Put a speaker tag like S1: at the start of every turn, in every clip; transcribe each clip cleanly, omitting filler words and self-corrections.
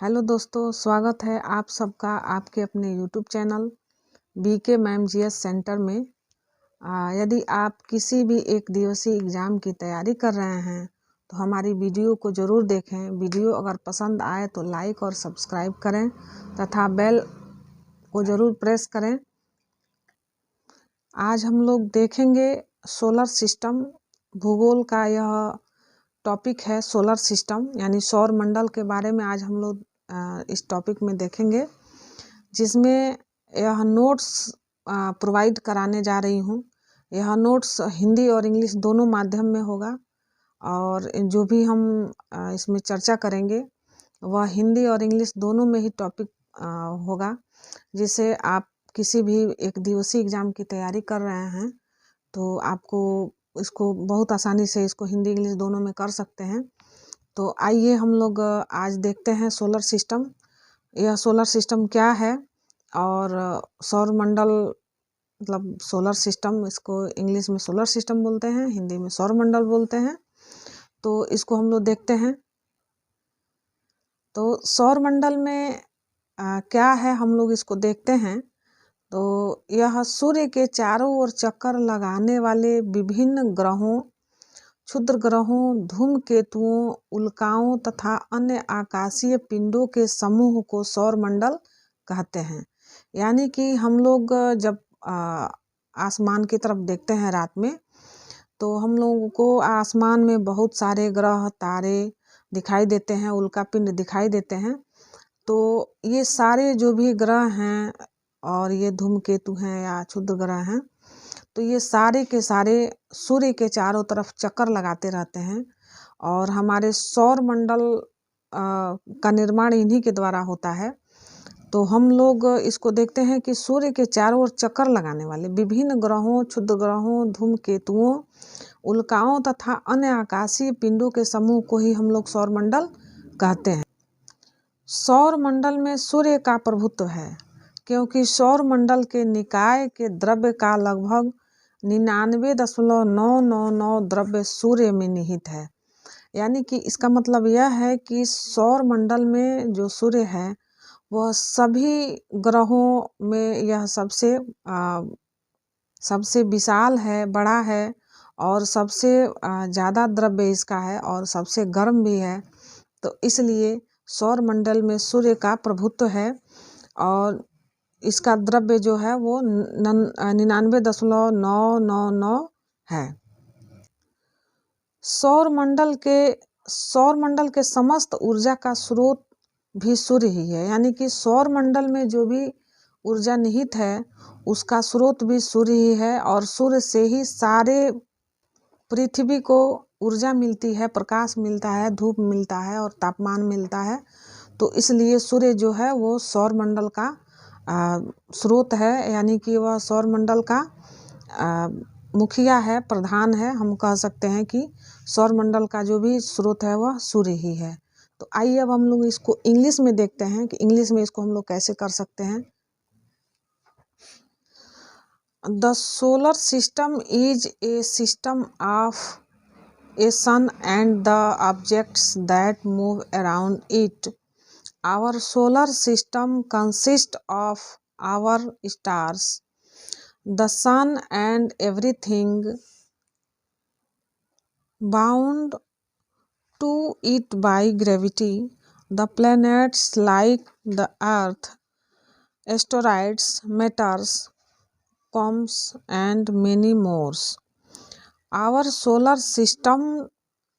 S1: Hello दोस्तों, स्वागत है आप सबका आपके अपने YouTube channel BK ma'am GS centre में। यदि आप किसी भी एक दिवसीय एग्ज़ाम की तैयारी कर रहे हैं तो हमारी वीडियो को ज़रूर देखें। वीडियो अगर पसंद आए तो लाइक और सब्सक्राइब करें तथा बेल को ज़रूर प्रेस करें। आज हम लोग देखेंगे सोलर सिस्टम, भूगोल का यह टॉपिक है। सोलर सिस्टम यानी सौर मंडल के बारे में आज हम लोग इस टॉपिक में देखेंगे, जिसमें यह नोट्स प्रोवाइड कराने जा रही हूँ। यह नोट्स हिंदी और इंग्लिश दोनों माध्यम में होगा और जो भी हम इसमें चर्चा करेंगे वह हिंदी और इंग्लिश दोनों में ही टॉपिक होगा, जिसे आप किसी भी एक दिवसीय एग्ज़ाम की तैयारी कर रहे हैं तो आपको इसको बहुत आसानी से इसको हिंदी इंग्लिश दोनों में कर सकते हैं। तो आइए हम लोग आज देखते हैं सोलर सिस्टम। यह सोलर सिस्टम क्या है और सौर मंडल मतलब सोलर सिस्टम, इसको इंग्लिश में सोलर सिस्टम बोलते हैं, हिंदी में सौर मंडल बोलते हैं। तो इसको हम लोग देखते हैं। तो सौर मंडल में क्या है, हम लोग इसको देखते हैं। तो यह सूर्य के चारों ओर चक्कर लगाने वाले विभिन्न ग्रहों, क्षुद्र ग्रहों, धूमकेतुओं, उल्काओं तथा अन्य आकाशीय पिंडों के समूह को सौर मंडल कहते हैं। यानी कि हम लोग जब आसमान की तरफ देखते हैं रात में, तो हम लोगों को आसमान में बहुत सारे ग्रह तारे दिखाई देते हैं, उल्का पिंड दिखाई देते हैं। तो ये सारे जो भी ग्रह हैं और ये धूमकेतु हैं या क्षुद्र ग्रह हैं, तो ये सारे के सारे सूर्य के चारों तरफ चक्कर लगाते रहते हैं और हमारे सौर मंडल का निर्माण इन्हीं के द्वारा होता है। तो हम लोग इसको देखते हैं कि सूर्य के चारों ओर चक्कर लगाने वाले विभिन्न ग्रहों, क्षुद्र ग्रहों, धूमकेतुओं, उल्काओं तथा अन्य आकाशीय पिंडों के समूह को ही हम लोग सौर मंडल कहते हैं। सौर मंडल में सूर्य का प्रभुत्व है, क्योंकि सौर मंडल के निकाय के द्रव्य का लगभग 99.999 द्रव्य सूर्य में निहित है। यानी कि इसका मतलब यह है कि सौर मंडल में जो सूर्य है वह सभी ग्रहों में यह सबसे विशाल है, बड़ा है और सबसे ज़्यादा द्रव्य इसका है और सबसे गर्म भी है। तो इसलिए सौर मंडल में सूर्य का प्रभुत्व है और इसका द्रव्य जो है वो 99.999 है। सौर मंडल के समस्त ऊर्जा का स्रोत भी सूर्य ही है। यानी कि सौर मंडल में जो भी ऊर्जा निहित है उसका स्रोत भी सूर्य ही है और सूर्य से ही सारे पृथ्वी को ऊर्जा मिलती है, प्रकाश मिलता है, धूप मिलता है और तापमान मिलता है। तो इसलिए सूर्य जो है वो सौर मंडल का स्रोत है, यानी कि वह सौर मंडल का मुखिया है, प्रधान है। हम कह सकते हैं कि सौर मंडल का जो भी स्रोत है वह सूर्य ही है। तो आइए अब हम लोग इसको इंग्लिश में देखते हैं कि इंग्लिश में इसको हम लोग कैसे कर सकते हैं। The solar system is a system of a sun and the objects that move around it. Our solar system consists of our stars, the sun and everything bound to it by gravity, the planets like the earth, asteroids, meteors, comets and many more. Our solar system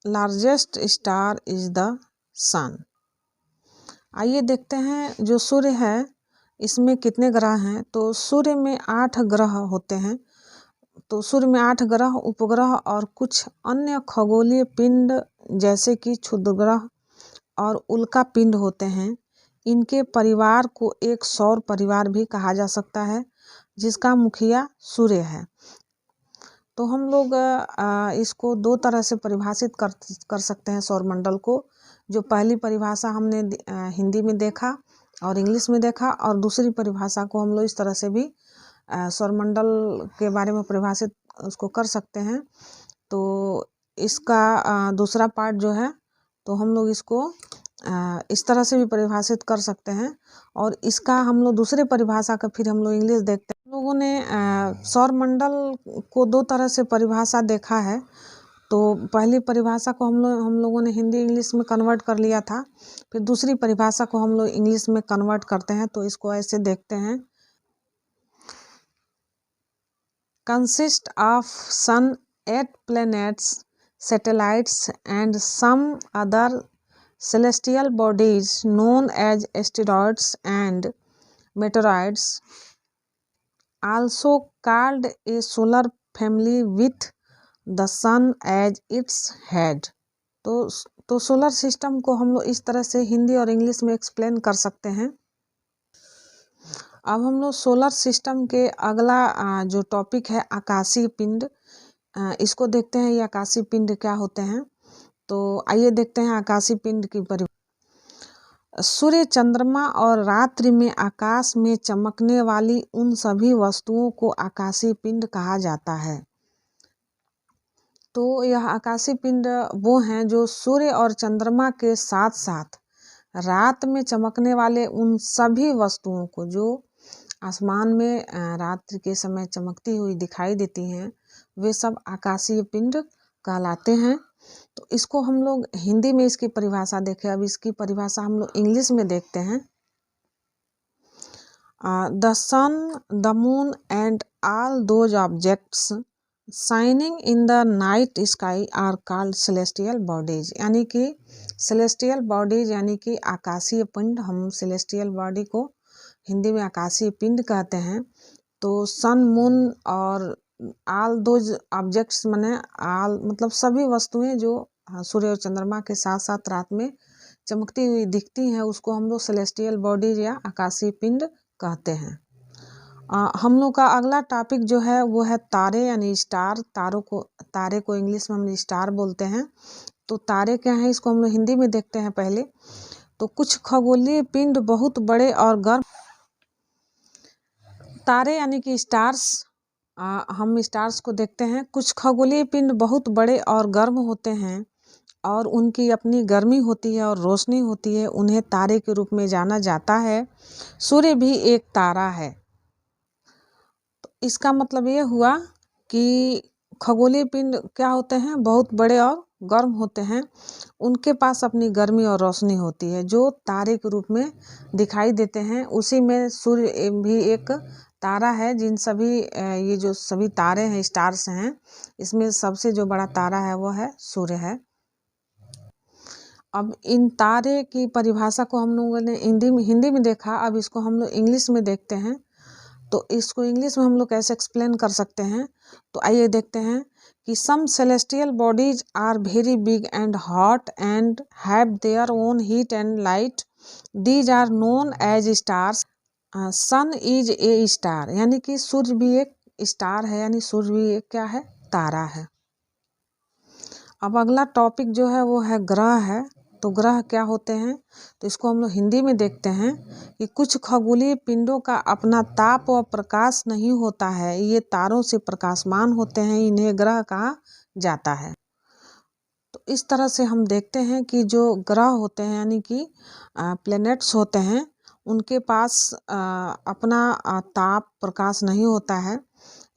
S1: largest star is the sun. आइए देखते हैं जो सूर्य है इसमें कितने ग्रह हैं। तो सूर्य में 8 ग्रह होते हैं। तो सूर्य में 8 ग्रह, उपग्रह और कुछ अन्य खगोलीय पिंड जैसे कि क्षुद्र ग्रह और उल्का पिंड होते हैं। इनके परिवार को एक सौर परिवार भी कहा जा सकता है, जिसका मुखिया सूर्य है। तो हम लोग इसको 2 तरह से परिभाषित कर सकते हैं सौर मंडल को। जो पहली परिभाषा हमने हिंदी में देखा और इंग्लिश में देखा, और दूसरी परिभाषा को हम लोग इस तरह से भी सौर मंडल के बारे में परिभाषित उसको कर सकते हैं। तो इसका दूसरा पार्ट जो है, तो हम लोग इसको इस तरह से भी परिभाषित कर सकते हैं। और इसका हम लोग दूसरे परिभाषा का फिर हम लोग इंग्लिश देखते हैं। लोगों ने सौरमंडल को दो तरह से परिभाषा देखा है। तो पहली परिभाषा को हम लोगों ने हिंदी इंग्लिश में कन्वर्ट कर लिया था, फिर दूसरी परिभाषा को हम लोग इंग्लिश में कन्वर्ट करते हैं। तो इसको ऐसे देखते हैं, consist of sun, 8 planets, satellites and some other celestial bodies known as asteroids and meteoroids, also called a solar family with the sun as its head। तो सोलर सिस्टम को हम लोग इस तरह से हिंदी और इंग्लिश में एक्सप्लेन कर सकते हैं। अब हम लोग सोलर सिस्टम के अगला जो टॉपिक है आकाशीय पिंड, इसको देखते हैं। ये आकाशीय पिंड क्या होते हैं, तो आइए देखते हैं आकाशीय पिंड की परिभाषा। सूर्य, चंद्रमा और रात्रि में आकाश में चमकने वाली उन सभी वस्तुओं को आकाशीय पिंड कहा जाता है। तो यह आकाशीय पिंड वो हैं जो सूर्य और चंद्रमा के साथ साथ रात में चमकने वाले उन सभी वस्तुओं को, जो आसमान में रात्रि के समय चमकती हुई दिखाई देती हैं, वे सब आकाशीय पिंड कहलाते हैं। तो इसको हम लोग हिंदी में इसकी परिभाषा देखें। अब इसकी परिभाषा हम लोग इंग्लिश में देखते हैं। The sun, the moon and all those objects shining in the night sky are called celestial bodies. यानी कि सेलेस्टियल बॉडीज यानी कि आकाशीय पिंड, हम सेलेस्टियल बॉडी को हिंदी में आकाशीय पिंड कहते हैं। तो सन, मून और ऑल दोज ऑब्जेक्ट्स माने ऑल मतलब सभी वस्तुएं जो सूर्य और चंद्रमा के साथ साथ रात में चमकती हुई दिखती हैं, उसको हम लोग सेलेस्टियल बॉडीज या आकाशीय पिंड कहते हैं। हम लोग का अगला टॉपिक जो है वो है तारे यानी स्टार। तारे को इंग्लिश में हम स्टार बोलते हैं। तो तारे क्या हैं, इसको हम लोग हिंदी में देखते हैं पहले। तो कुछ खगोलीय पिंड बहुत बड़े और गर्म, तारे यानी कि स्टार्स, हम स्टार्स को देखते हैं। कुछ खगोलीय पिंड बहुत बड़े और गर्म होते हैं और उनकी अपनी गर्मी होती है और रोशनी होती है, उन्हें तारे के रूप में जाना जाता है। सूर्य भी एक तारा है। तो इसका मतलब ये हुआ कि खगोलीय पिंड क्या होते हैं, बहुत बड़े और गर्म होते हैं, उनके पास अपनी गर्मी और रोशनी होती है, जो तारे के रूप में दिखाई देते हैं। उसी में सूर्य भी एक तारा है। जिन सभी ये जो सभी तारे हैं, स्टार्स हैं, इसमें सबसे जो बड़ा तारा है वो है सूर्य है। अब इन तारे की परिभाषा को हम लोगों ने हिंदी में देखा, अब इसको हम लोग इंग्लिश में देखते हैं। तो इसको इंग्लिश में हम लोग कैसे एक्सप्लेन कर सकते हैं, तो आइए देखते हैं कि some celestial bodies are very big and hot and have their own heat and light, these are known as stars. Sun is a star, यानी कि सूर्य भी एक स्टार है, यानी सूर्य भी एक क्या है, तारा है। अब अगला टॉपिक जो है वो है ग्रह है। तो ग्रह क्या होते हैं, तो इसको हम लोग हिंदी में देखते हैं कि कुछ खगोलीय पिंडों का अपना ताप व प्रकाश नहीं होता है, ये तारों से प्रकाशमान होते हैं, इन्हें ग्रह कहा जाता है। तो इस तरह से हम देखते हैं कि जो ग्रह होते हैं यानी कि प्लैनेट्स होते हैं, उनके पास अपना ताप प्रकाश नहीं होता है,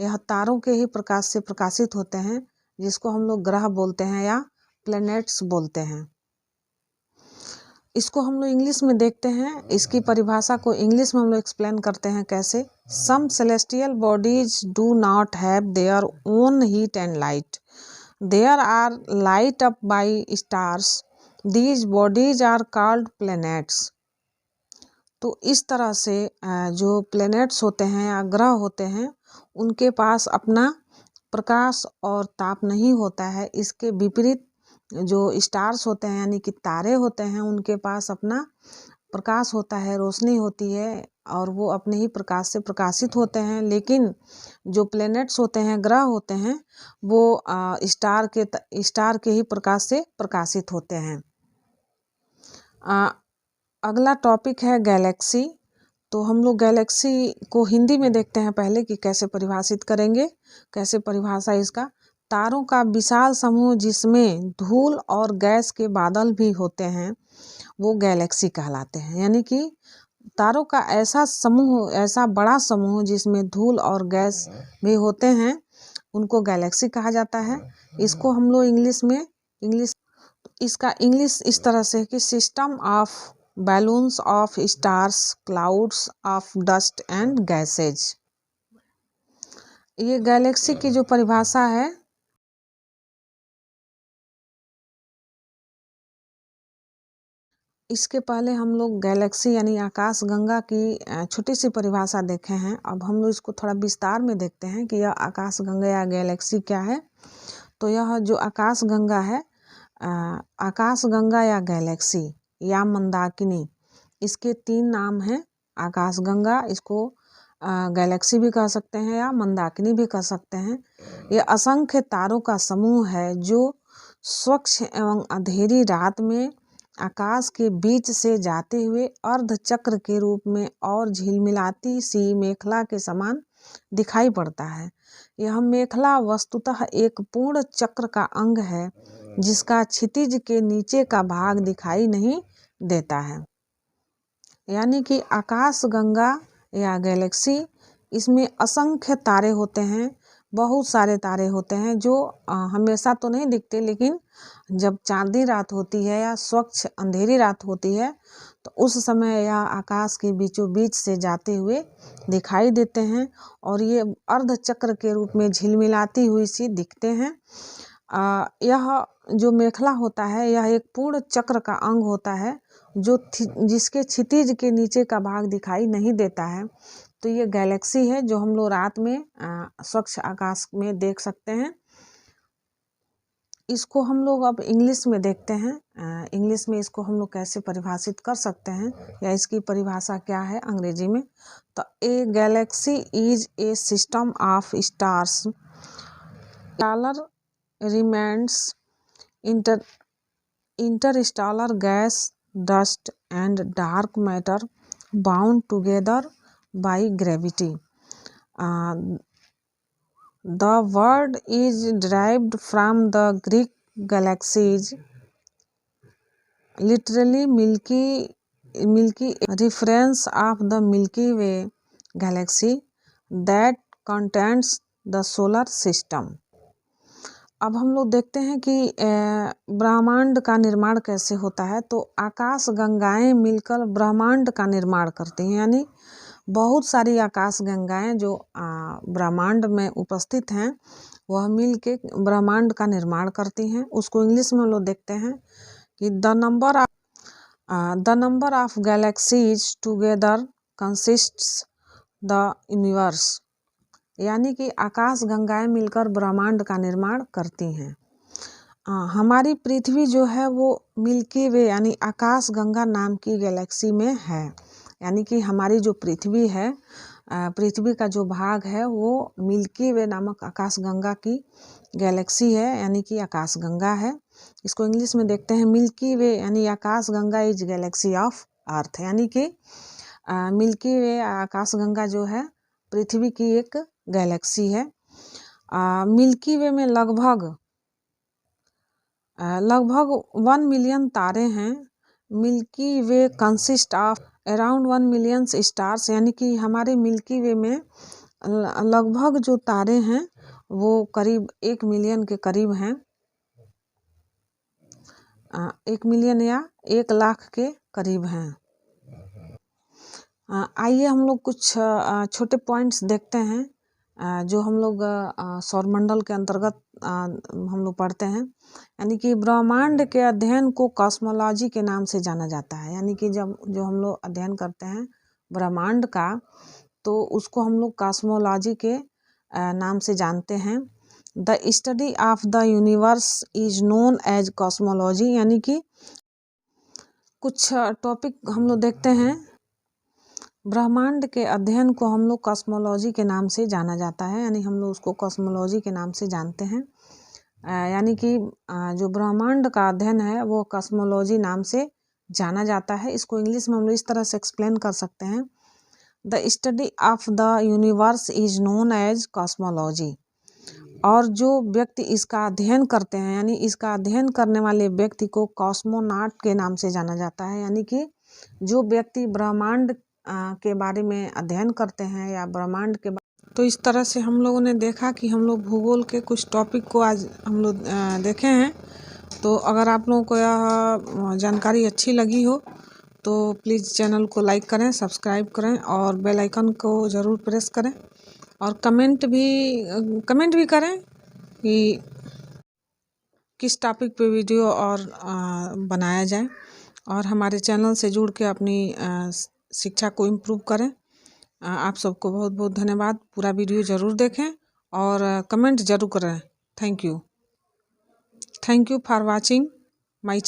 S1: यह तारों के ही प्रकाश से प्रकाशित होते हैं, जिसको हम लोग ग्रह बोलते हैं या प्लैनेट्स बोलते हैं। इसको हम लोग इंग्लिश में देखते हैं। इसकी परिभाषा को इंग्लिश में हम लोग एक्सप्लेन करते हैं कैसे। Some celestial bodies do not have their own heat and light, there are lit up by stars, these bodies are called planets. तो इस तरह से जो प्लैनेट्स होते हैं या ग्रह होते हैं, उनके पास अपना प्रकाश और ताप नहीं होता है। इसके विपरीत जो स्टार्स होते हैं यानी कि तारे होते हैं, उनके पास अपना प्रकाश होता है, रोशनी होती है, और वो अपने ही प्रकाश से प्रकाशित होते हैं। लेकिन जो प्लैनेट्स होते हैं, ग्रह होते हैं, वो स्टार के ही प्रकाश से प्रकाशित होते हैं। अगला टॉपिक है गैलेक्सी। तो हम लोग गैलेक्सी को हिंदी में देखते हैं पहले कि कैसे परिभाषित करेंगे, कैसे परिभाषा इसका। तारों का विशाल समूह जिसमें धूल और गैस के बादल भी होते हैं, वो गैलेक्सी कहलाते हैं। यानी कि तारों का ऐसा समूह, ऐसा बड़ा समूह जिसमें धूल और गैस भी होते हैं, उनको गैलेक्सी कहा जाता है। इसको हम लोग इसका इंग्लिश इस तरह से है कि system of balloons of stars, clouds of dust and gases. ये गैलेक्सी की जो परिभाषा है, इसके पहले हम लोग गैलेक्सी यानी आकाश गंगा की छोटी सी परिभाषा देखे हैं। अब हम लोग इसको थोड़ा विस्तार में देखते हैं कि यह आकाश गंगा या गैलेक्सी क्या है। तो यह जो आकाश गंगा है, आकाश गंगा या गैलेक्सी या मंदाकिनी, इसके 3 नाम हैं। आकाश गंगा, इसको गैलेक्सी भी कह सकते हैं या मंदाकिनी भी कह सकते हैं। ये असंख्य तारों का समूह है जो स्वच्छ एवं अंधेरी रात में आकाश के बीच से जाते हुए अर्धचक्र के रूप में और झिलमिलाती सी मेखला के समान दिखाई पड़ता है। यह मेखला वस्तुतः एक पूर्ण चक्र का अंग है जिसका क्षितिज के नीचे का भाग दिखाई नहीं देता है। यानी कि आकाश गंगा या गैलेक्सी, इसमें असंख्य तारे होते हैं, बहुत सारे तारे होते हैं जो हमेशा तो नहीं दिखते, लेकिन जब चांदनी रात होती है या स्वच्छ अंधेरी रात होती है तो उस समय यह आकाश के बीचों बीच से जाते हुए दिखाई देते हैं और ये अर्धचक्र के रूप में झिलमिलाती हुई सी दिखते हैं। यह जो मेखला होता है, यह एक पूर्ण चक्र का अंग होता है जो जिसके क्षितिज के नीचे का भाग दिखाई नहीं देता है। तो ये गैलेक्सी है जो हम लोग रात में स्वच्छ आकाश में देख सकते हैं। इसको हम लोग अब इंग्लिश में देखते हैं। इंग्लिश में इसको हम लोग कैसे परिभाषित कर सकते हैं या इसकी परिभाषा क्या है अंग्रेजी में। तो a galaxy is a system of stars stellar remnants interstellar gas, dust and dark matter bound together by gravity. The word is derived from the Greek galaxies, literally milky, reference of the Milky Way galaxy that contains the solar system. अब हम लोग देखते हैं कि ब्रह्मांड का निर्माण कैसे होता है। तो आकाश गंगाएं मिलकर ब्रह्मांड का निर्माण करती हैं। यानी बहुत सारी आकाश गंगाएं जो ब्रह्मांड में उपस्थित हैं, वह मिल के ब्रह्मांड का निर्माण करती हैं। उसको इंग्लिश में हम लोग देखते हैं कि the number of galaxies together consists the universe. यानी कि आकाश गंगाएं मिलकर ब्रह्मांड का निर्माण करती हैं। हमारी पृथ्वी जो है वो मिल्की वे यानी आकाश गंगा नाम की गैलेक्सी में है। यानी कि हमारी जो पृथ्वी है, पृथ्वी का जो भाग है वो मिल्की वे नामक आकाश गंगा की गैलेक्सी है, यानी कि आकाश गंगा है। इसको इंग्लिश में देखते हैं मिल्की वे यानी आकाश गंगा इज गैलेक्सी ऑफ अर्थ। यानी कि मिल्की वे आकाश गंगा जो है पृथ्वी की एक गैलेक्सी है। मिल्की वे में लगभग 1 मिलियन तारे हैं। Milky way consist of around 1 million stars. यानी कि हमारे मिल्की वे में लगभग जो तारे हैं वो करीब 1 मिलियन के करीब हैं। 1 मिलियन या 1 लाख के करीब हैं। आइए हम लोग कुछ छोटे पॉइंट्स देखते हैं जो हम लोग सौरमंडल के अंतर्गत हम लोग पढ़ते हैं। यानी कि ब्रह्मांड के अध्ययन को कॉस्मोलॉजी के नाम से जाना जाता है। यानी कि जब जो हम लोग अध्ययन करते हैं ब्रह्मांड का, तो उसको हम लोग कॉस्मोलॉजी के नाम से जानते हैं। The study of the universe is known as cosmology. यानी कि कुछ टॉपिक हम लोग देखते हैं। ब्रह्मांड के अध्ययन को हम लोग कॉस्मोलॉजी के नाम से जाना जाता है। यानी हम लोग उसको कॉस्मोलॉजी के नाम से जानते हैं। यानी कि जो ब्रह्मांड का अध्ययन है वो कॉस्मोलॉजी नाम से जाना जाता है। इसको इंग्लिश में हम लोग इस तरह से एक्सप्लेन कर सकते हैं। The study of the universe is known as cosmology. और जो व्यक्ति इसका अध्ययन करते हैं यानी इसका अध्ययन करने वाले व्यक्ति को कॉस्मोनॉट के नाम से जाना जाता है। यानी कि जो व्यक्ति ब्रह्मांड के बारे में अध्ययन करते हैं या ब्रह्मांड के तो इस तरह से हम लोगों ने देखा कि हम लोग भूगोल के कुछ टॉपिक को आज हम लोग देखे हैं। तो अगर आप लोगों को यह जानकारी अच्छी लगी हो तो प्लीज़ चैनल को लाइक करें, सब्सक्राइब करें और बेल आइकन को ज़रूर प्रेस करें और कमेंट भी करें कि किस टॉपिक पे वीडियो और बनाया जाए और हमारे चैनल से जुड़ के अपनी शिक्षा को इम्प्रूव करें। आप सबको बहुत बहुत धन्यवाद। पूरा वीडियो ज़रूर देखें और कमेंट ज़रूर करें। Thank you for watching my channel.